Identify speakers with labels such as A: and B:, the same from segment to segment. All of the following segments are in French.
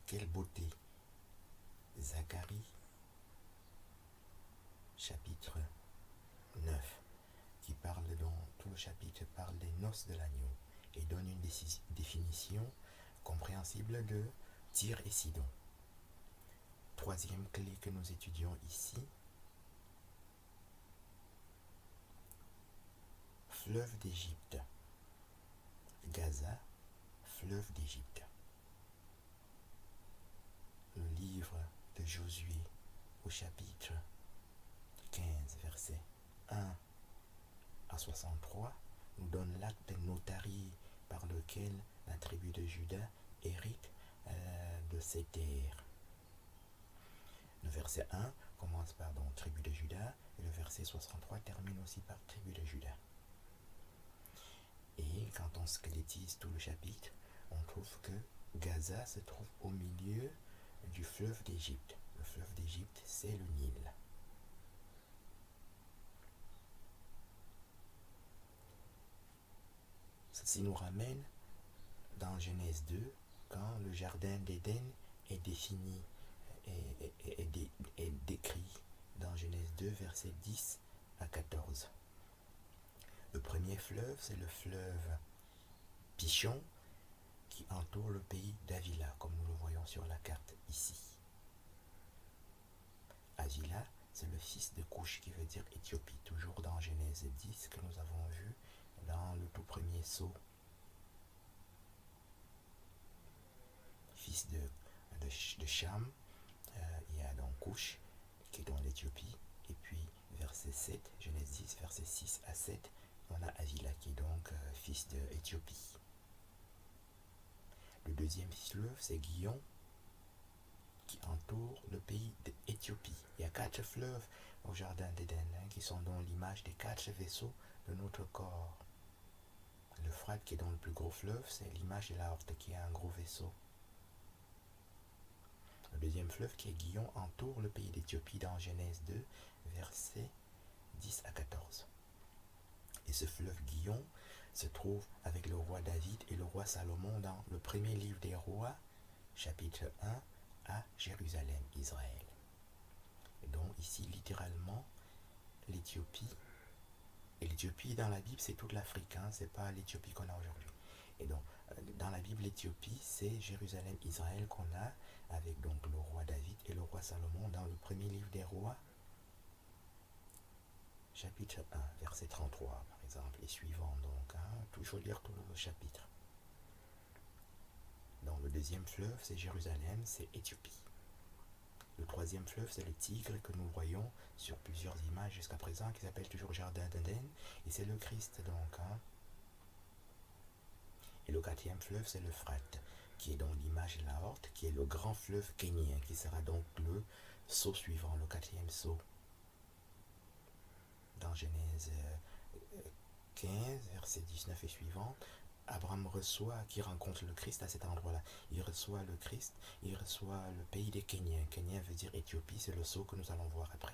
A: quelle beauté! Zacharie, chapitre 9, qui parle dans tout le chapitre, parle des noces de l'agneau et donne une définition compréhensible de Tyr et Sidon. Troisième clé que nous étudions ici, fleuve d'Égypte. Gaza, fleuve d'Égypte. Le livre de Josué au chapitre 15, versets 1 à 63, nous donne l'acte notarié par lequel la tribu de Juda hérite de ses terres. Le verset 1 commence par donc tribu de Juda et le verset 63 termine aussi par tribu de Juda. Et quand on squelétise tout le chapitre, on trouve que Gaza se trouve au milieu du fleuve d'Égypte. Le fleuve d'Égypte, c'est le Nil. Ceci nous ramène dans Genèse 2, quand le jardin d'Éden est défini est décrit dans Genèse 2, versets 10 à 14. Le premier fleuve, c'est le fleuve Pichon, qui entoure le pays d'Avila, comme nous le voyons sur la carte ici. Avila, c'est le fils de Couche, qui veut dire Éthiopie, toujours dans Genèse 10, que nous avons vu dans le tout premier sceau. Fils de Cham, il y a donc Couche, qui est dans l'Éthiopie, et puis verset 7, Genèse 10, verset 6 à 7, on a Avila, qui est donc fils d'Éthiopie. Le deuxième fleuve, c'est Guillon, qui entoure le pays d'Éthiopie. Il y a 4 fleuves au jardin d'Éden, qui sont dans l'image des 4 vaisseaux de notre corps. L'Euphrate, qui est dans le plus gros fleuve, c'est l'image de l'aorte, qui est un gros vaisseau. Le deuxième fleuve, qui est Guillon, entoure le pays d'Éthiopie dans Genèse 2, versets 10 à 14. Et ce fleuve Guillon se trouve avec le roi David et le roi Salomon dans le premier livre des rois, chapitre 1, à Jérusalem, Israël. Et donc ici, littéralement, l'Éthiopie, et l'Éthiopie dans la Bible, c'est toute l'Afrique, c'est pas l'Éthiopie qu'on a aujourd'hui. Et donc, dans la Bible, l'Éthiopie, c'est Jérusalem, Israël qu'on a avec donc le roi David et le roi Salomon dans le premier livre des rois, chapitre 1, verset 33, par exemple, et suivant. Donc, toujours lire tout le chapitre. Donc, le deuxième fleuve, c'est Jérusalem, c'est Éthiopie. Le troisième fleuve, c'est le Tigre que nous voyons sur plusieurs images jusqu'à présent, qui s'appelle toujours Jardin d'Éden, et c'est le Christ, donc. Et le quatrième fleuve, c'est l'Euphrate, qui est donc l'image de l'aorte, qui est le grand fleuve kénien, qui sera donc le sceau suivant, le quatrième sceau. Dans Genèse 15, verset 19 et suivant, Abraham reçoit, qui rencontre le Christ à cet endroit-là. Il reçoit le Christ, il reçoit le pays des Kéniens. Kénien veut dire Éthiopie, c'est le sceau que nous allons voir après.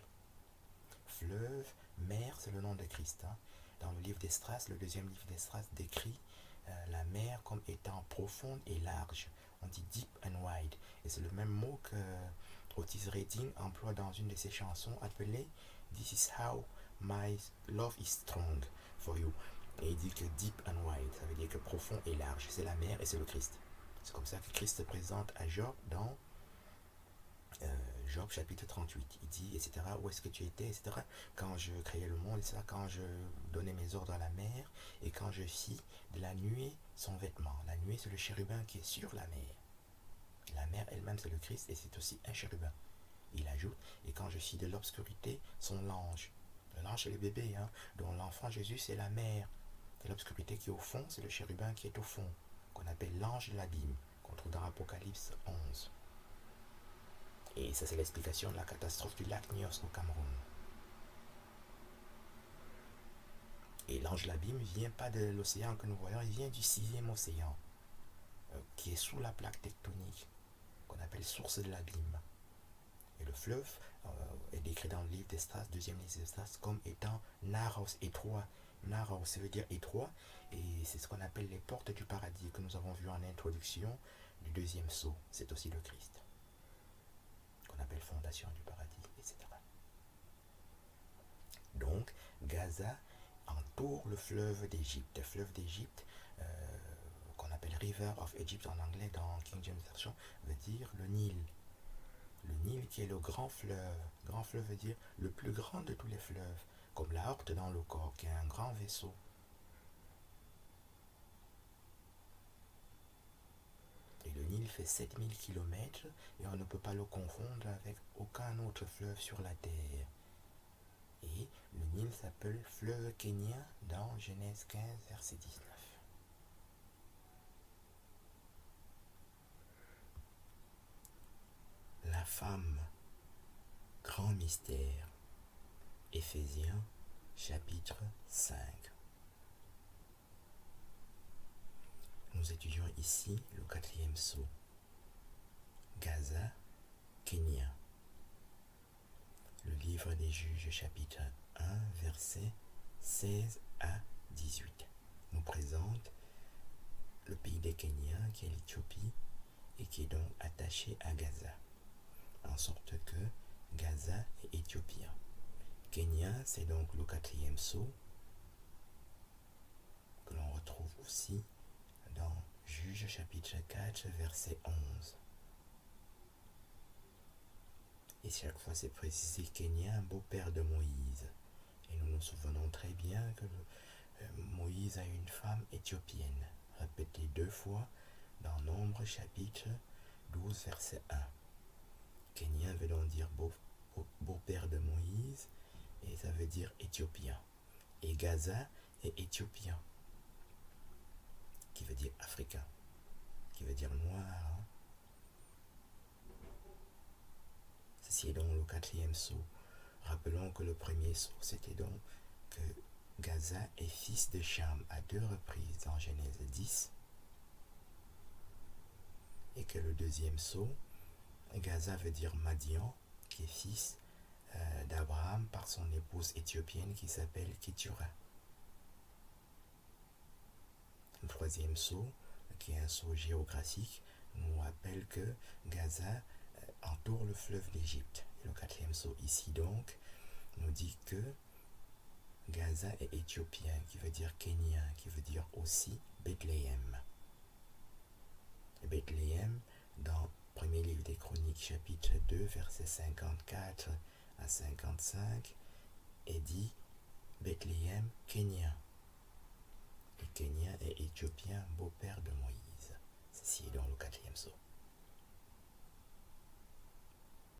A: Fleuve, mer, c'est le nom de Christ. Dans le livre d'Esdras, le deuxième livre d'Esdras décrit la mer comme étant profonde et large. On dit deep and wide. Et c'est le même mot que Otis Redding emploie dans une de ses chansons appelée This is how my love is strong for you. Et il dit que deep and wide, ça veut dire que profond et large. C'est la mer et c'est le Christ. C'est comme ça que Christ se présente à Job dans Job chapitre 38. Il dit, etc., où est-ce que tu étais, etc., quand je créais le monde, etc., quand je donnais mes ordres à la mer, et quand je fis de la nuée son vêtement. La nuée, c'est le chérubin qui est sur la mer. La mer elle-même, c'est le Christ, et c'est aussi un chérubin. Il ajoute, et quand je fis de l'obscurité son l'ange. L'ange, c'est le bébé, dont l'enfant Jésus, c'est la mer. Et l'obscurité qui est au fond, c'est le chérubin qui est au fond, qu'on appelle l'ange de l'abîme, qu'on trouve dans Apocalypse 11. Et ça, c'est l'explication de la catastrophe du lac Nyos au Cameroun. Et l'ange de l'abîme ne vient pas de l'océan que nous voyons, il vient du 6e océan, qui est sous la plaque tectonique, qu'on appelle source de l'abîme. Et le fleuve est décrit dans le livre d'Esdras, deuxième livre d'Esdras, comme étant Naros, étroit. Naros, ça veut dire étroit, et c'est ce qu'on appelle les portes du paradis, que nous avons vu en introduction du deuxième sceau, c'est aussi le Christ, qu'on appelle fondation du paradis, etc. Donc, Gaza entoure le fleuve d'Égypte. Le fleuve d'Égypte, qu'on appelle River of Egypt en anglais dans King James Version, veut dire le Nil. Le Nil qui est le grand fleuve. Grand fleuve veut dire le plus grand de tous les fleuves, comme la Horte dans le corps, qui est un grand vaisseau. Et le Nil fait 7000 km et on ne peut pas le confondre avec aucun autre fleuve sur la terre. Et le Nil s'appelle fleuve Kenya dans Genèse 15, verset 19. La femme, grand mystère. Éphésiens, chapitre 5. Nous étudions ici le 4e sceau. Gaza, Kenya. Le livre des Juges, chapitre 1, versets 16 à 18, nous présente le pays des Kenyans, qui est l'Éthiopie, et qui est donc attaché à Gaza, en sorte que Gaza est éthiopien. Kenya, c'est donc le 4e sceau, que l'on retrouve aussi dans Juges, chapitre 4, verset 11. Et chaque fois, c'est précisé Kenya, un beau-père de Moïse. Et nous nous souvenons très bien que Moïse a une femme éthiopienne, répétée 2 fois dans Nombre, chapitre 12, verset 1. Kenya veut donc dire beau-père de Moïse, et ça veut dire éthiopien. Et Gaza est éthiopien, qui veut dire africain, qui veut dire noir. Ceci est donc le 4e sceau. Rappelons que le premier sceau, c'était donc que Gaza est fils de Cham à 2 reprises dans Genèse 10, et que le deuxième sceau, Gaza veut dire Madian, qui est fils d'Abraham par son épouse éthiopienne qui s'appelle Keturah. Le 3e sceau, qui est un sceau géographique, nous rappelle que Gaza entoure le fleuve d'Égypte. Le 4e sceau ici donc nous dit que Gaza est éthiopien, qui veut dire kenyan, qui veut dire aussi Bethléem. Bethléem, dans premier livre des Chroniques, chapitre 2, versets 54 à 55, est dit Bethléem, kenyan. Et kenyan est éthiopien, beau-père de Moïse.